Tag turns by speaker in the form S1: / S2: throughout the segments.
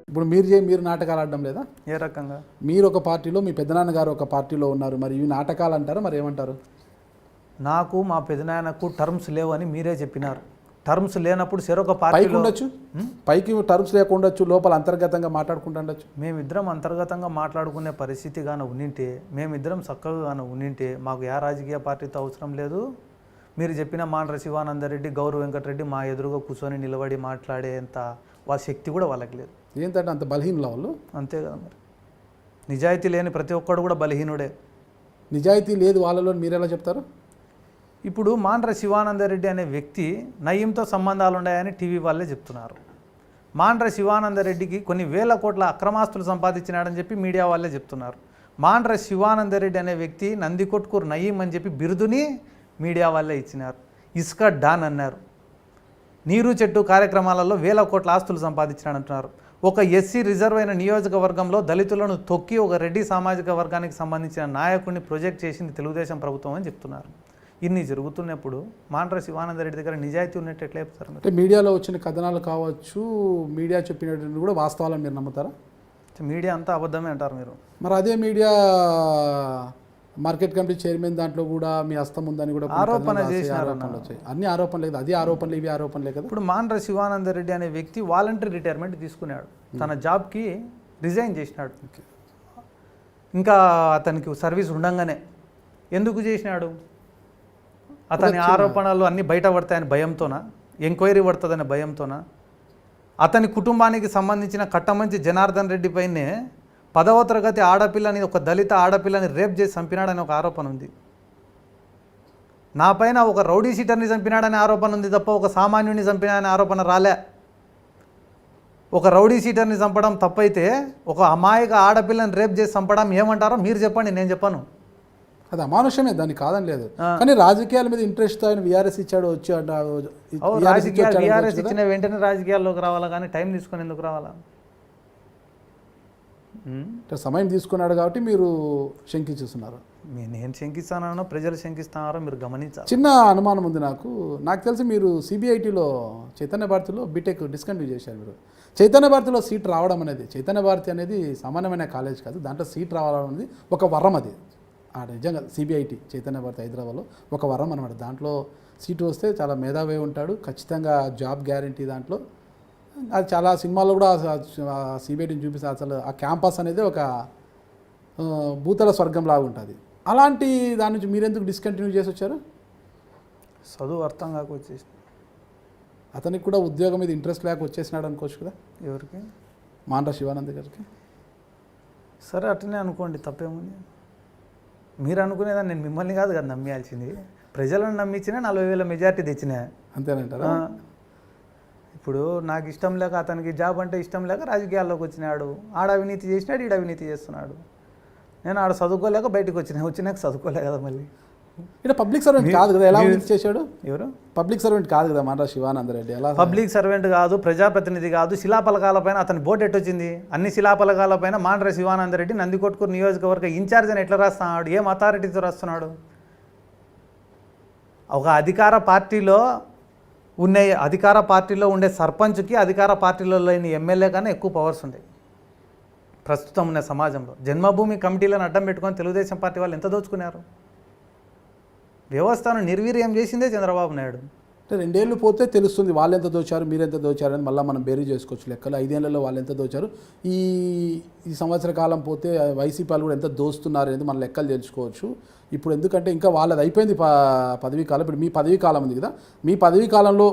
S1: ఇప్పుడు మీరు నాటకాలు ఆడడం లేదా?
S2: ఏ రకంగా?
S1: మీరు ఒక పార్టీలో, మీ పెద్దనాన్నగారు ఒక పార్టీలో ఉన్నారు, మరి ఇవి నాటకాలు అంటారా, మరి ఏమంటారు?
S2: నాకు మా పెదనాయనకు టర్మ్స్ లేవు అని మీరే చెప్పినారు. టర్మ్స్ లేనప్పుడు చెరొక
S1: పైకి
S2: పార్టీలో
S1: ఉండొచ్చు, పైకి టర్మ్స్ లేకుండొచ్చు, లోపల అంతర్గతంగా మాట్లాడుకుంటుండొచ్చు.
S2: మేమిద్దరం అంతర్గతంగా మాట్లాడుకునే పరిస్థితి గాన ఉండింటే, మేమిద్దరం చక్కగా గాన ఉండింటే మాకు ఏ రాజకీయ పార్టీతో అవసరం లేదు. మీరు చెప్పిన మాండ్ర శివానందరెడ్డి, గౌరవ్ వెంకటరెడ్డి మా ఎదురుగా కూర్చొని నిలబడి మాట్లాడేంత వాళ్ళ శక్తి కూడా వాళ్ళకి లేదు.
S1: ఏంటంటే అంత బలహీనల వాళ్ళు?
S2: అంతే కదా మరి. నిజాయితీ లేని ప్రతి ఒక్కడు కూడా బలహీనుడే.
S1: నిజాయితీ లేదు వాళ్ళలో మీరు ఎలా చెప్తారు?
S2: ఇప్పుడు మాండ్ర శివానందరెడ్డి అనే వ్యక్తి నయీంతో సంబంధాలు ఉన్నాయని టీవీ వాళ్ళే చెప్తున్నారు. మాండ్ర శివానందరెడ్డికి కొన్ని వేల కోట్ల అక్రమాస్తులు సంపాదించినాడని చెప్పి మీడియా వాళ్ళే చెప్తున్నారు. మాండ్ర శివానందరెడ్డి అనే వ్యక్తి నందికొట్కూరు నయీం అని చెప్పి బిరుదుని మీడియా వాళ్ళే ఇచ్చినారు. ఇసుక డాన్ అన్నారు. నీరు చెట్టు కార్యక్రమాలలో వేల కోట్ల ఆస్తులు సంపాదించినాడంటున్నారు. ఒక ఎస్సీ రిజర్వ్ అయిన నియోజకవర్గంలో దళితులను తొక్కి ఒక రెడ్డి సామాజిక వర్గానికి సంబంధించిన నాయకుడిని ప్రొజెక్ట్ చేసింది తెలుగుదేశం ప్రభుత్వం అని చెప్తున్నారు. ఇన్ని జరుగుతున్నప్పుడు మాండ్ర శివానందరెడ్డి దగ్గర నిజాయితీ ఉన్నట్టు ఎట్లా చెప్తారు?
S1: అంటే మీడియాలో వచ్చిన కథనాలు కావచ్చు, మీడియా చెప్పినటువంటి కూడా వాస్తవాలను మీరు నమ్ముతారా?
S2: మీడియా అంతా అబద్ధమే అంటారు మీరు.
S1: మరి అదే మీడియా మార్కెట్ కమిటీ చైర్మన్ దాంట్లో కూడా మీ హస్తం ఉందని కూడా
S2: ఆరోపణ చేసినారు.
S1: అన్ని ఆరోపణలు లేదు, అదే ఆరోపణలు ఇవి ఆరోపణలే కదా.
S2: ఇప్పుడు మాండ్ర శివానందరెడ్డి అనే వ్యక్తి వాలంటరీ రిటైర్మెంట్ తీసుకున్నాడు, తన జాబ్కి రిజైన్ చేసినాడు. ఇంకా అతనికి సర్వీస్ ఉండంగానే ఎందుకు చేసినాడు? అతని ఆరోపణలు అన్నీ బయటపడతాయని భయంతోనా? ఎంక్వైరీ పడుతుందనే భయంతోనా? అతని కుటుంబానికి సంబంధించిన కట్టమంచి జనార్దన్ రెడ్డి పైనే 10వ తరగతి ఆడపిల్లని, ఒక దళిత ఆడపిల్లని రేప్ చేసి చంపినాడని ఒక ఆరోపణ ఉంది. నా పైన ఒక రౌడీ షీటర్ని చంపినాడనే ఆరోపణ ఉంది తప్ప ఒక సామాన్యుడిని చంపినాడనే ఆరోపణ రాలే. ఒక రౌడీ షీటర్ని చంపడం తప్పైతే ఒక అమాయక ఆడపిల్లని రేప్ చేసి చంపడం ఏమంటారో మీరు చెప్పండి, నేను చెప్పను.
S1: అది అమానుషమే, దాన్ని కాదని లేదు. కానీ రాజకీయాల మీద ఇంట్రెస్ట్ ఆయన వీఆర్ఎస్ ఇచ్చాడు,
S2: వీఆర్ఎస్ ఇచ్చిన వెంటనే రాజకీయాల్లోకి రావాలా, కానీ టైం తీసుకొని ఎందుకు రావాలా?
S1: సమయం తీసుకున్నాడు కాబట్టి మీరు శంకిస్తున్నారు.
S2: నేను శంకిస్తానో ప్రజలు శంకిస్తున్నారో మీరు గమనించాలి.
S1: చిన్న అనుమానం ఉంది నాకు తెలిసి మీరు సిబిఐటిలో చైతన్య భారతిలో బీటెక్ డిస్కంటిన్యూ చేశారు. మీరు చైతన్య భారతిలో సీట్ రావడం అనేది, చైతన్య భారతి అనేది సామాన్యమైన కాలేజ్ కాదు, దాంట్లో సీట్ రావడం అనేది ఒక వరం. అది నిజంగా సిబిఐటి చైతన్య భారతి హైదరాబాద్లో ఒక వరం అనమాట. దాంట్లో సీటు వస్తే చాలా మేధావి ఉంటాడు, ఖచ్చితంగా జాబ్ గ్యారంటీ. దాంట్లో అది చాలా సినిమాల్లో కూడా సిబిఐటిని చూపిస్తే అసలు ఆ క్యాంపస్ అనేది ఒక భూతల స్వర్గం లాగా ఉంటుంది. అలాంటి దాని నుంచి మీరెందుకు డిస్కంటిన్యూ చేసి వచ్చారు?
S2: చదువు అర్థం కాక వచ్చేసి
S1: అతనికి కూడా ఉద్యోగం మీద ఇంట్రెస్ట్ లేక వచ్చేసినాడు అనుకోవచ్చు కదా.
S2: ఎవరికి?
S1: మాండ్ర శివానంద్ గారికి.
S2: సరే అట్లనే అనుకోండి, తప్పేముంది. మీరు అనుకునేదాన్ని నేను మిమ్మల్ని కాదు కదా నమ్మేయాల్సింది, ప్రజలను నమ్మించిన 40,000 మెజార్టీ తెచ్చిన.
S1: అంతేనంటారా?
S2: ఇప్పుడు నాకు ఇష్టం లేక, అతనికి జాబ్ అంటే ఇష్టం లేక రాజకీయాల్లోకి వచ్చినాడు. ఆడ అవినీతి చేసినాడు, ఈడ అవినీతి చేస్తున్నాడు. నేను ఆడ చదువుకోలేక బయటకు వచ్చినాక చదువుకోలే కదా. మళ్ళీ
S1: ఇక్కడ పబ్లిక్ సర్వెంట్ కాదు కదా, ఎలా అవినీతి చేశాడు?
S2: ఎవరు
S1: పబ్లిక్ సర్వెంట్ కాదు కదా మాండ్ర శివానందరెడ్డి? ఎలా
S2: పబ్లిక్ సర్వెంట్ కాదు, ప్రజాప్రతినిధి కాదు. శిలాఫలకాలపైన అతని బోర్డు ఎట్టొచ్చింది? అన్ని శిలాఫలకాలపైన మాండ్ర శివానందరెడ్డి నందికొట్కూరు నియోజకవర్గ ఇన్ఛార్జ్ అని ఎట్లా రాస్తున్నాడు? ఏం అథారిటీతో రాస్తున్నాడు? ఒక అధికార పార్టీలో ఉండే సర్పంచ్కి అధికార పార్టీలో లేని ఎమ్మెల్యే కన్నా ఎక్కువ పవర్స్ ఉంటాయి ప్రస్తుతం ఉన్న సమాజంలో. జన్మభూమి కమిటీలను అడ్డం పెట్టుకొని తెలుగుదేశం పార్టీ వాళ్ళు ఎంత దోచుకున్నారు? వ్యవస్థను నిర్వీర్యం చేసిందే చంద్రబాబు నాయుడు.
S1: అంటే 2 ఏళ్ళు పోతే తెలుస్తుంది వాళ్ళు ఎంత దోచారు, మీరు ఎంత దోచారు అని. మళ్ళీ మనం బేరీ చేసుకోవచ్చు లెక్కలు. 5 ఏళ్లలో వాళ్ళు ఎంత దోచారు, ఈ సంవత్సర కాలం పోతే వైసీపీ వాళ్ళు కూడా ఎంత దోస్తున్నారు అనేది మన లెక్కలు తెలుసుకోవచ్చు. ఇప్పుడు ఎందుకంటే ఇంకా వాళ్ళది అయిపోయింది పదవీ కాలం. ఇప్పుడు మీ పదవీ కాలం ఉంది కదా, మీ పదవీ కాలంలో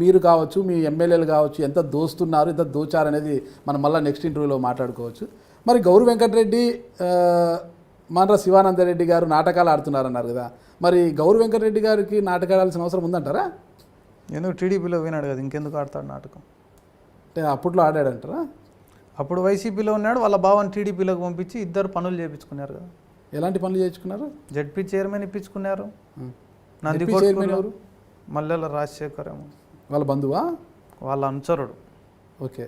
S1: మీరు కావచ్చు, మీ ఎమ్మెల్యేలు కావచ్చు, ఎంత దోస్తున్నారు, ఎంత దోచారు అనేది మనం మళ్ళీ నెక్స్ట్ ఇంటర్వ్యూలో మాట్లాడుకోవచ్చు. మరి గౌరవ్ వెంకటరెడ్డి, మాండ్ర శివానందరెడ్డి గారు నాటకాలు ఆడుతున్నారన్నారు కదా, మరి గౌరవ్ వెంకటరెడ్డి గారికి నాటకాలు ఆడాల్సిన అవసరం ఉందంటారా?
S2: ఎందుకు? టీడీపీలో వినాడు కదా, ఇంకెందుకు ఆడతాడు నాటకం?
S1: అంటే అప్పట్లో ఆడాడంటారా?
S2: అప్పుడు వైసీపీలో ఉన్నాడు, వాళ్ళ బావని టీడీపీలోకి పంపించి ఇద్దరు పనులు చేయించుకున్నారు కదా.
S1: ఎలాంటి పనులు చేయించుకున్నారు?
S2: జడ్పీ చైర్మన్ ఇప్పించుకున్నారు.
S1: నందికొట్కూరు
S2: మల్లెల రాజశేఖర్ ఏమో
S1: వాళ్ళ బంధువా?
S2: వాళ్ళ అనుచరుడు.
S1: ఓకే.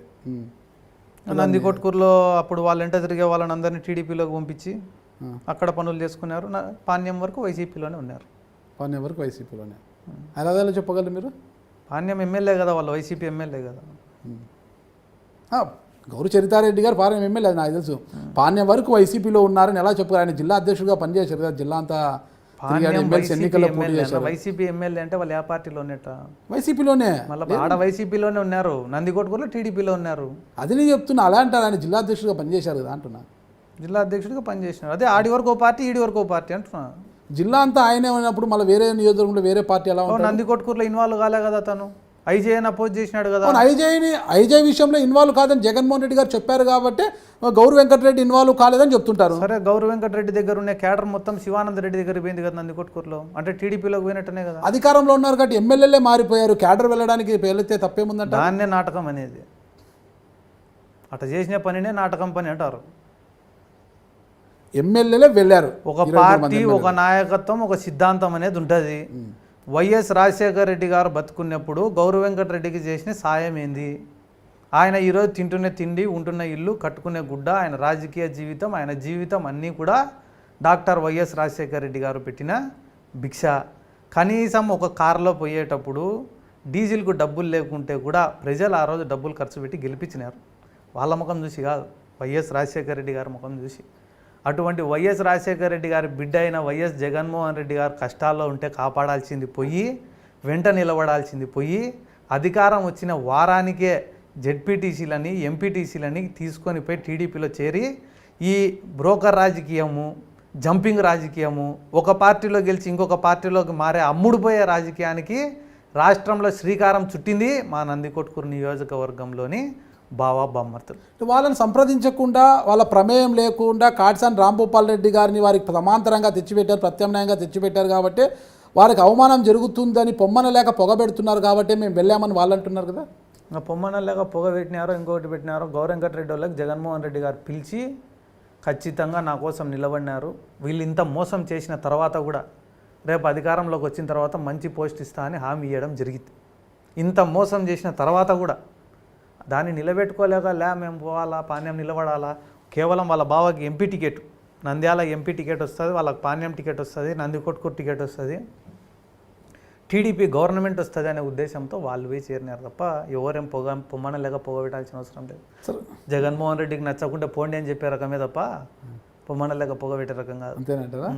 S2: నందికొట్కూరులో అప్పుడు వాళ్ళ ఎంట తిరిగే వాళ్ళని అందరినీ టీడీపీలోకి పంపించి అక్కడ పనులు చేసుకున్నారు. పాణ్యం వరకు వైసీపీలోనే ఉన్నారు.
S1: పాణ్యం వరకు వైసీపీలోనే. అలా చెప్పగలరు మీరు?
S2: పాణ్యం ఎమ్మెల్యే కదా, వాళ్ళు వైసీపీ ఎమ్మెల్యే కదా.
S1: గౌరు చరితారెడ్డి గారు పాలెం ఎమ్మెల్యే, అది నాకు తెలుసు. పాణ్యం వరకు వైసీపీలో ఉన్నారని ఎలా చెప్పారు? ఆయన జిల్లా అధ్యక్షుడిగా పనిచేశారు కదా, జిల్లా అంతా తిరిగాడు, ఎమ్మెల్సీ ఎన్నికల్లో పోటీ చేశారు.
S2: వైసీపీ ఎమ్మెల్యే అంటే వాళ్ళు ఏ పార్టీలో ఉన్నట్ట?
S1: వైసీపీలోనే.
S2: మళ్ళీ ఆడ వైసీపీలోనే ఉన్నారు, నందికొట్కూరులో టీడీపీలో ఉన్నారు.
S1: అది నేను చెప్తున్నా, అలా అంటారు. ఆయన జిల్లా అధ్యక్షుడిగా పనిచేశారు కదా అంటున్నా.
S2: జిల్లా అధ్యక్షుడిగా పనిచేసినారు. అదే ఆడి వరకు ఓ పార్టీ, ఈడి వరకు ఓ పార్టీ అంటున్నా.
S1: జిల్లా అంతా ఆయనే ఉన్నప్పుడు మళ్ళీ వేరే నియోజకవర్గంలో వేరే పార్టీ ఎలా ఉంటుంది?
S2: నందికొట్కూరులో ఇన్వాల్వ్ కాలే కదా తను, ఐజే అని అపోజ్ చేసినాడు కదా.
S1: ఐజే విషయంలో ఇన్వాల్వ్ కాదని జగన్మోహన్ రెడ్డి గారు చెప్పారు కాబట్టి గౌరు వెంకటరెడ్డి ఇన్వాల్వ్ కాలేదని చెప్తుంటారు.
S2: సరే, గౌరు వెంకటరెడ్డి దగ్గర ఉన్న క్యాడర్ మొత్తం శివానంద రెడ్డి దగ్గర పోయింది కదా నందికొట్కూరులో, అంటే టీడీపీలోకి పోయినట్టనే కదా.
S1: అధికారంలో ఉన్నారు కాబట్టి ఎమ్మెల్యేలే మారిపోయారు, క్యాడర్ వెళ్ళడానికి వెళితే తప్పేముందంట.
S2: దాన్నే నాటకం అనేది, అట్లా చేసిన పనినే నాటకం పని అంటారు.
S1: ఎమ్మెల్యేలే వెళ్ళారు.
S2: ఒక పార్టీ, ఒక నాయకత్వం, ఒక సిద్ధాంతం అనేది ఉంటుంది. వైఎస్ రాజశేఖర రెడ్డి గారు బతుకున్నప్పుడు గౌరవ వెంకటరెడ్డికి చేసిన సాయం ఏంది? ఆయన ఈరోజు తింటున్న తిండి, ఉంటున్న ఇల్లు, కట్టుకునే గుడ్డ, ఆయన రాజకీయ జీవితం, ఆయన జీవితం అన్నీ కూడా డాక్టర్ వైఎస్ రాజశేఖర రెడ్డి గారు పెట్టిన భిక్ష. కనీసం ఒక కారులో పోయేటప్పుడు డీజిల్కు డబ్బులు లేకుంటే కూడా ప్రజలు ఆ రోజు డబ్బులు ఖర్చు పెట్టి గెలిపించినారు. వాళ్ళ ముఖం చూసి కాదు, వైఎస్ రాజశేఖర రెడ్డి గారి ముఖం చూసి. అటువంటి వైఎస్ రాజశేఖర రెడ్డి గారి బిడ్డ అయిన వైఎస్ జగన్మోహన్ రెడ్డి గారు కష్టాల్లో ఉంటే కాపాడాల్సింది పోయి, వెంట నిలబడాల్సింది పోయి, అధికారం వచ్చిన వారానికే జెడ్పీటీసీలని, ఎంపీటీసీలని తీసుకొని పోయి టీడీపీలో చేరి ఈ బ్రోకర్ రాజకీయము, జంపింగ్ రాజకీయము, ఒక పార్టీలో గెలిచి ఇంకొక పార్టీలోకి మారే అమ్ముడుపోయే రాజకీయానికి రాష్ట్రంలో శ్రీకారం చుట్టింది మా నందికొట్కూరు నియోజకవర్గంలోని బావా బామ్మర్తులు.
S1: వాళ్ళని సంప్రదించకుండా, వాళ్ళ ప్రమేయం లేకుండా కాట్సాని రాంభూపాల్ రెడ్డి గారిని వారికి సమాంతరంగా తెచ్చిపెట్టారు, ప్రత్యామ్నాయంగా తెచ్చిపెట్టారు కాబట్టి వారికి అవమానం జరుగుతుందని పొమ్మన లేక పొగబెడుతున్నారు కాబట్టి మేము వెళ్ళామని వాళ్ళు అంటున్నారు కదా.
S2: పొమ్మన లేక పొగ పెట్టినారో ఇంకొకటి పెట్టినారో గౌరవ వెంకటరెడ్డి వాళ్ళకి జగన్మోహన్ రెడ్డి గారు పిలిచి ఖచ్చితంగా నా కోసం నిలబడినారు. వీళ్ళు ఇంత మోసం చేసిన తర్వాత కూడా రేపు అధికారంలోకి వచ్చిన తర్వాత మంచి పోస్ట్ ఇస్తా అని హామీ ఇవ్వడం జరిగింది. ఇంత మోసం చేసిన తర్వాత కూడా దాన్ని నిలబెట్టుకోలేక మేము పోవాలా, పాణ్యం నిలబడాలా, కేవలం వాళ్ళ బావకి MP ticket, Nandyal MP ticket వస్తుంది, వాళ్ళకి పాణ్యం టికెట్ వస్తుంది, నందికొట్కూరు టికెట్ వస్తుంది, టీడీపీ గవర్నమెంట్ వస్తుంది అనే ఉద్దేశంతో వాళ్ళు పోయి చేరినారు తప్ప ఎవరేం పొమ్మన లేక పొగబెట్టాల్సిన అవసరం లేదు. జగన్మోహన్ రెడ్డికి నచ్చకుంటే పోండి అని చెప్పే రకమే తప్ప పొమ్మన లేక పొగబెట్టే రకం కాదు.
S1: అంతేనంటారా?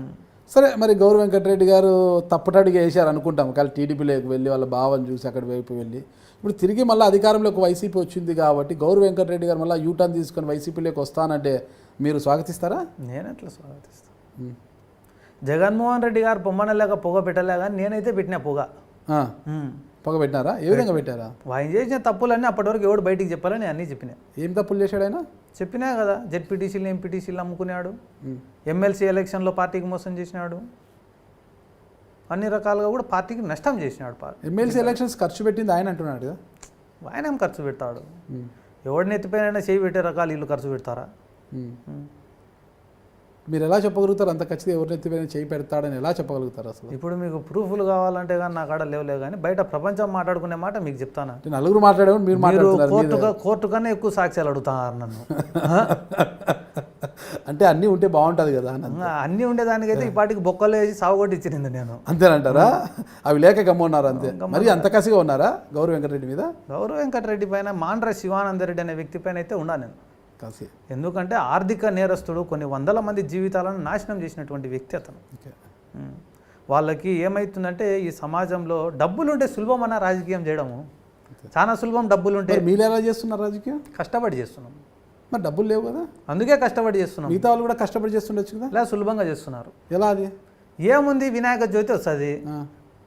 S1: సరే, మరి గౌరవ వెంకటరెడ్డి గారు తప్పటడిగా వేశారు అనుకుంటాం, కానీ టీడీపీలోకి వెళ్ళి వాళ్ళ భావం చూసి అక్కడ వైపు వెళ్ళి ఇప్పుడు తిరిగి మళ్ళీ అధికారంలోకి వైసీపీ వచ్చింది కాబట్టి గౌరవ వెంకటరెడ్డి గారు మళ్ళీ యూటర్న్ తీసుకొని వైసీపీలోకి వస్తానంటే మీరు స్వాగతిస్తారా?
S2: నేను ఎట్లా స్వాగతిస్తాను? జగన్మోహన్ రెడ్డి గారు పొమ్మన లేక పొగ పెట్టలే కానీ నేనైతే పెట్టినా పొగ.
S1: పొగ పెట్టినారా? ఏ విధంగా పెట్టారా?
S2: ఆయన చేసిన తప్పులన్నీ అప్పటివరకు ఎవడు బయటికి చెప్పాలని అన్నీ చెప్పినా.
S1: ఏం తప్పులు చేశాడు ఆయన?
S2: చెప్పినా కదా, జెడ్పీటీసీలు, ఎంపీటీసీలు అమ్ముకున్నాడు, ఎమ్మెల్సీ ఎలక్షన్లో పార్టీకి మోసం చేసినాడు, అన్ని రకాలుగా కూడా పార్టీకి నష్టం చేసినాడు.
S1: ఎమ్మెల్సీ ఎలక్షన్స్ ఖర్చు పెట్టింది ఆయన అంటున్నాడు కదా.
S2: ఆయన ఏం ఖర్చు పెడతాడు? ఎవడిని ఎత్తిపోయినా చేయి పెట్టే రకాలు వీళ్ళు ఖర్చు పెడతారా?
S1: మీరు ఎలా చెప్పగలుగుతారు అంత ఖచ్చితంగా ఎవరిని ఎత్తిపోయినా చేయి పెడతాడని ఎలా చెప్పగలుగుతారు అసలు?
S2: ఇప్పుడు మీకు ప్రూఫ్లు కావాలంటే కానీ నా కాడ లేవులే, కానీ బయట ప్రపంచం మాట్లాడుకునే మాట మీకు చెప్తాను.
S1: నలుగురు మాట్లాడేవాడు మీరు మాట్లాడుతున్నారు.
S2: కోర్టు కన్నా ఎక్కువ సాక్ష్యాలు అడుగుతారు నన్ను.
S1: అంటే అన్నీ ఉంటే బాగుంటుంది కదా.
S2: అన్నీ ఉండేదానికైతే ఈ పాటికి బొక్కలు వేసి సాగుగొట్టి ఇచ్చింది నేను.
S1: అంతేనంటారా? అవి లేక గమ్మున్నారు అంతే. మరి అంత కసిగా ఉన్నారా గౌరవ వెంకటరెడ్డి మీద?
S2: గౌరవ వెంకటరెడ్డి పైన మాండ్ర శివానందరెడ్డి అనే వ్యక్తి పైన అయితే ఉన్నా నేను. ఎందుకంటే ఆర్థిక నేరస్తుడు, కొన్ని వందల మంది జీవితాలను నాశనం చేసినటువంటి వ్యక్తి అతను. వాళ్ళకి ఏమవుతుందంటే ఈ సమాజంలో డబ్బులుంటే సులభమన్న రాజకీయం చేయడము చాలా సులభం. డబ్బులుంటే
S1: మీరు ఎలా చేస్తున్నారు రాజకీయం?
S2: కష్టపడి చేస్తున్నాం.
S1: మరి డబ్బులు లేవు కదా,
S2: అందుకే కష్టపడి చేస్తున్నాం.
S1: మిగతా వాళ్ళు కూడా కష్టపడి చేస్తుండొచ్చు కదా.
S2: ఇలా సులభంగా చేస్తున్నారు.
S1: ఎలా? అది
S2: ఏముంది, వినాయక జ్యోతి వస్తుంది,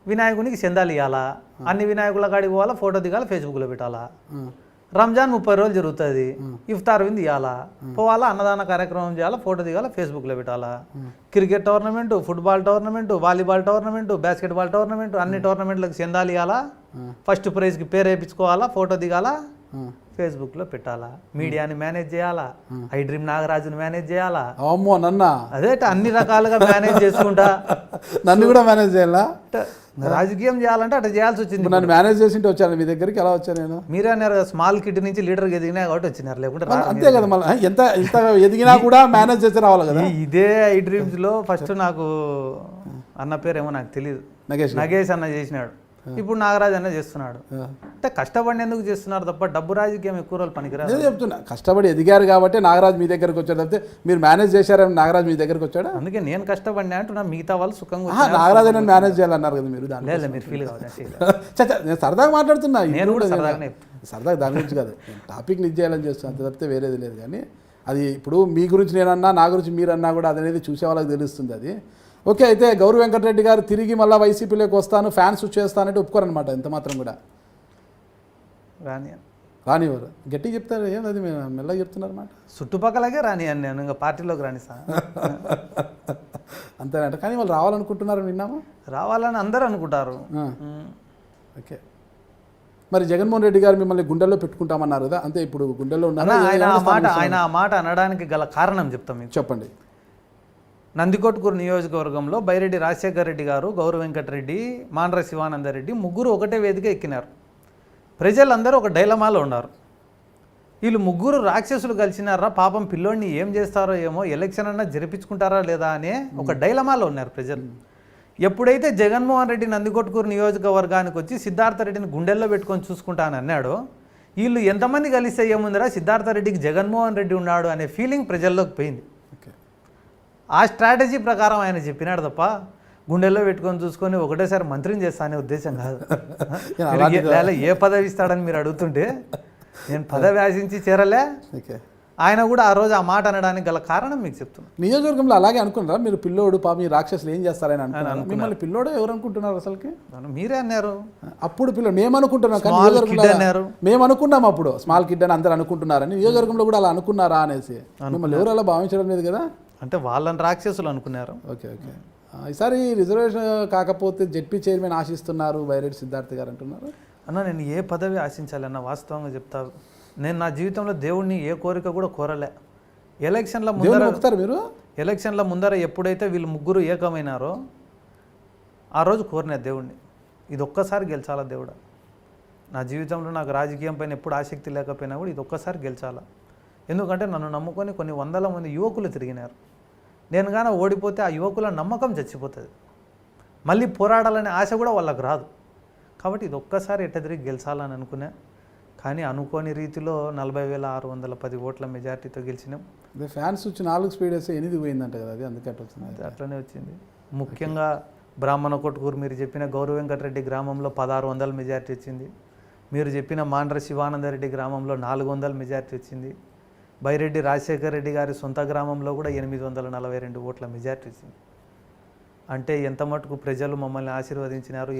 S2: వినాయకునికి చందాలు ఇవ్వాలా, అన్ని వినాయకుల కాడికి పోవాలా, ఫోటో దిగాలా, ఫేస్బుక్లో పెట్టాలా. రంజాన్ 30 రోజులు జరుగుతుంది, ఇఫ్తార్ విందు ఇవ్వాలా, పోవాలా, అన్నదాన కార్యక్రమం చేయాలా, ఫోటో దిగాలా, ఫేస్బుక్లో పెట్టాలా. Cricket tournament, football tournament, volleyball tournament, basketball tournament, అన్ని టోర్నమెంట్లకు చందాలు ఇవ్వాలా, ఫస్ట్ ప్రైజ్కి పేరు వేయించుకోవాలా, ఫోటో దిగాలా, ఫేస్బుక్లో పెట్టాలా. మీడియాని మేనేజ్ చేయాలా, ఐ డ్రీమ్ నాగరాజుని మేనేజ్ చేయాలా.
S1: అమ్మో నన్న
S2: అదే అన్ని రకాలుగా మేనేజ్ చేసుకుంటా
S1: నన్ను కూడా మేనేజ్ చేయాలా.
S2: రాజకీయం చేయాలంటే అట్లా చేయాల్సి వచ్చింది.
S1: నన్ను మేనేజ్ చేసింటే వచ్చాను మీ దగ్గరికి. ఎలా వచ్చాను నేను?
S2: మీరే అన్నారు కదా, స్మాల్ కిట్ నుంచి లీడర్కి ఎదిగినా కాబట్టి వచ్చినారు, లేకుంటే
S1: అంతే కదా. మళ్ళీ ఎంత ఎదిగినా కూడా మేనేజ్ చేసి రావాలి కదా.
S2: ఇదే ఐ డ్రీమ్స్లో ఫస్ట్ నాకు అన్న పేరు ఏమో నాకు తెలియదు, నగేష్ అన్న చేసినాడు. ఇప్పుడు నాగరాజ్ అన్న చేస్తున్నాడు. అంటే కష్టపడి ఎందుకు చేస్తున్నారు తప్ప డబ్బు రాజకీయం ఎక్కువ రోజులు పనికిరాదు.
S1: నేను చెప్తున్నా కష్టపడి ఎదిగారు కాబట్టి నాగరాజ్ మీ దగ్గరకు వచ్చాడు, తప్పితే మీరు మేనేజ్ చేశారని నాగరాజ్ మీ దగ్గరకు వచ్చాడా?
S2: అందుకే నేను కష్టపడినా అంటున్నా, మిగతా వాళ్ళు సుఖంగా
S1: నాగరాజ్ అని మేనేజ్ చేయాలన్నారు కదా మీరు. దాని
S2: లేదు మీరు ఫీల్ కావాలి.
S1: నేను సరదాగా మాట్లాడుతున్నా,
S2: నేను కూడా సరదాగానే
S1: సరదాగా దాని గురించి కాదు, టాపిక్ నిజ్ చేయాలని చేస్తాను అంత తప్పితే వేరేది లేదు. కానీ అది ఇప్పుడు మీ గురించి నేనన్నా, నా గురించి మీరన్నా కూడా అదనేది చూసే వాళ్ళకి తెలుస్తుంది అది. ఓకే, అయితే గౌరవ్ వెంకటరెడ్డి గారు తిరిగి మళ్ళీ వైసీపీలోకి వస్తాను, ఫ్యాన్స్ చేస్తానంటే ఒప్పుకోరనమాట ఎంత మాత్రం కూడా. రానివారు గట్టిగా చెప్తారు, ఏం అది మెల్లగా చెప్తున్నారు అన్నమాట.
S2: చుట్టుపక్కలకే రానియను నేను, ఇంకా పార్టీలోకి రాని సార్
S1: అంతేనంట. కానీ వాళ్ళు రావాలనుకుంటున్నారు విన్నాము,
S2: రావాలని అందరూ అనుకుంటారు.
S1: ఓకే, మరి జగన్మోహన్ రెడ్డి గారు మిమ్మల్ని గుండెల్లో పెట్టుకుంటామన్నారు కదా, అంతే ఇప్పుడు గుండెల్లో ఉన్నారా?
S2: ఆయన ఆ మాట అనడానికి గల కారణం చెప్తాం మీకు.
S1: చెప్పండి.
S2: నందికొట్కూరు నియోజకవర్గంలో బైరెడ్డి రాజశేఖర రెడ్డి గారు, గౌరవ్ వెంకటరెడ్డి, మాండ్ర శివానందరెడ్డి ముగ్గురు ఒకటే వేదిక ఎక్కినారు. ప్రజలందరూ ఒక డైలమాలో ఉన్నారు. వీళ్ళు ముగ్గురు రాక్షసులు కలిసినారా, పాపం పిల్లోడిని ఏం చేస్తారో ఏమో, ఎలక్షన్ అన్నా జరిపించుకుంటారా లేదా అనే ఒక డైలమాలో ఉన్నారు ప్రజలు. ఎప్పుడైతే జగన్మోహన్ రెడ్డి నందికొట్కూరు నియోజకవర్గానికి వచ్చి సిద్ధార్థరెడ్డిని గుండెల్లో పెట్టుకొని చూసుకుంటానని అన్నాడో, వీళ్ళు ఎంతమంది కలిస్తే ఏముందిరా సిద్ధార్థరెడ్డికి జగన్మోహన్ రెడ్డి ఉన్నాడు అనే ఫీలింగ్ ప్రజల్లోకి పోయింది. ఆ స్ట్రాటజీ ప్రకారం ఆయన చెప్పినాడు తప్ప గుండెల్లో పెట్టుకొని చూసుకొని ఒకటేసారి మంత్రిని చేస్తా అనే ఉద్దేశం కాదు. ఏ పదవి ఇస్తాడని మీరు అడుగుతుంటే నేను పదవి ఆశించి చేరలే. ఆయన కూడా ఆ రోజు ఆ మాట అనడానికి గల కారణం మీకు చెప్తున్నాను.
S1: నియోజకవర్గంలో అలాగే అనుకున్నారా మీరు? పిల్లోడు పాప మీ రాక్షసులు ఏం చేస్తారని అనుకున్నారు. మిమ్మల్ని పిల్లోడు ఎవరు అనుకుంటున్నారు అసలుకి?
S2: మీరే అన్నారు
S1: అప్పుడు. పిల్లడు మేము అనుకుంటున్నాం, మేము అనుకున్నాం అప్పుడు స్మాల్ కిడ్ అని అందరు అనుకుంటున్నారని. నియోజకవర్గంలో కూడా అలా అనుకున్నారా అనేసి మిమ్మల్ని ఎవరు అలా భావించడం లేదు కదా.
S2: అంటే వాళ్ళని రాక్షసులు అనుకున్నారు.
S1: Okay okay. ఈసారి రిజర్వేషన్ కాకపోతే జెడ్పీ చైర్మన్ ఆశిస్తున్నారు బైరెడ్డి సిద్ధార్థ గారు అంటున్నారు.
S2: అన్న నేను ఏ పదవి ఆశించాలన్న వాస్తవంగా చెప్తా, నేను నా జీవితంలో దేవుడిని ఏ కోరిక కూడా కోరలే. ఎలక్షన్ల ముందర ఎప్పుడైతే వీళ్ళు ముగ్గురు ఏకమైనారో ఆ రోజు కోరిన దేవుడిని, ఇది ఒక్కసారి గెలిచాలా దేవుడా. నా జీవితంలో నాకు రాజకీయం పైన ఎప్పుడు ఆసక్తి లేకపోయినా కూడా ఇది ఒక్కసారి గెలిచాలా. ఎందుకంటే నన్ను నమ్ముకొని కొన్ని వందల మంది యువకులు తిరిగినారు. నేను కానీ ఓడిపోతే ఆ యువకుల నమ్మకం చచ్చిపోతుంది, మళ్ళీ పోరాడాలనే ఆశ కూడా వాళ్ళకు రాదు. కాబట్టి ఇది ఒక్కసారి ఎట్ట తిరిగి గెలిచాలని అనుకున్నా. కానీ అనుకోని రీతిలో 40,610 ఓట్ల మెజార్టీతో గెలిచినాం.
S1: ఫ్యాన్స్ వచ్చి 4 స్పీడ్ వేస్తే 8 పోయిందంట కదా, అది అందుకే వచ్చింది.
S2: అట్లనే వచ్చింది. ముఖ్యంగా బ్రాహ్మణ కొట్కూరు మీరు చెప్పిన గౌరవ్ వెంకటరెడ్డి గ్రామంలో 1600 మెజార్టీ వచ్చింది. మీరు చెప్పిన మాండ్ర శివానందరెడ్డి గ్రామంలో 400 మెజార్టీ వచ్చింది. బైరెడ్డి రాజశేఖర రెడ్డి గారి సొంత గ్రామంలో కూడా 842 ఓట్ల మెజార్టీ వచ్చింది. అంటే ఎంత మటుకు ప్రజలు మమ్మల్ని ఆశీర్వదించినారు.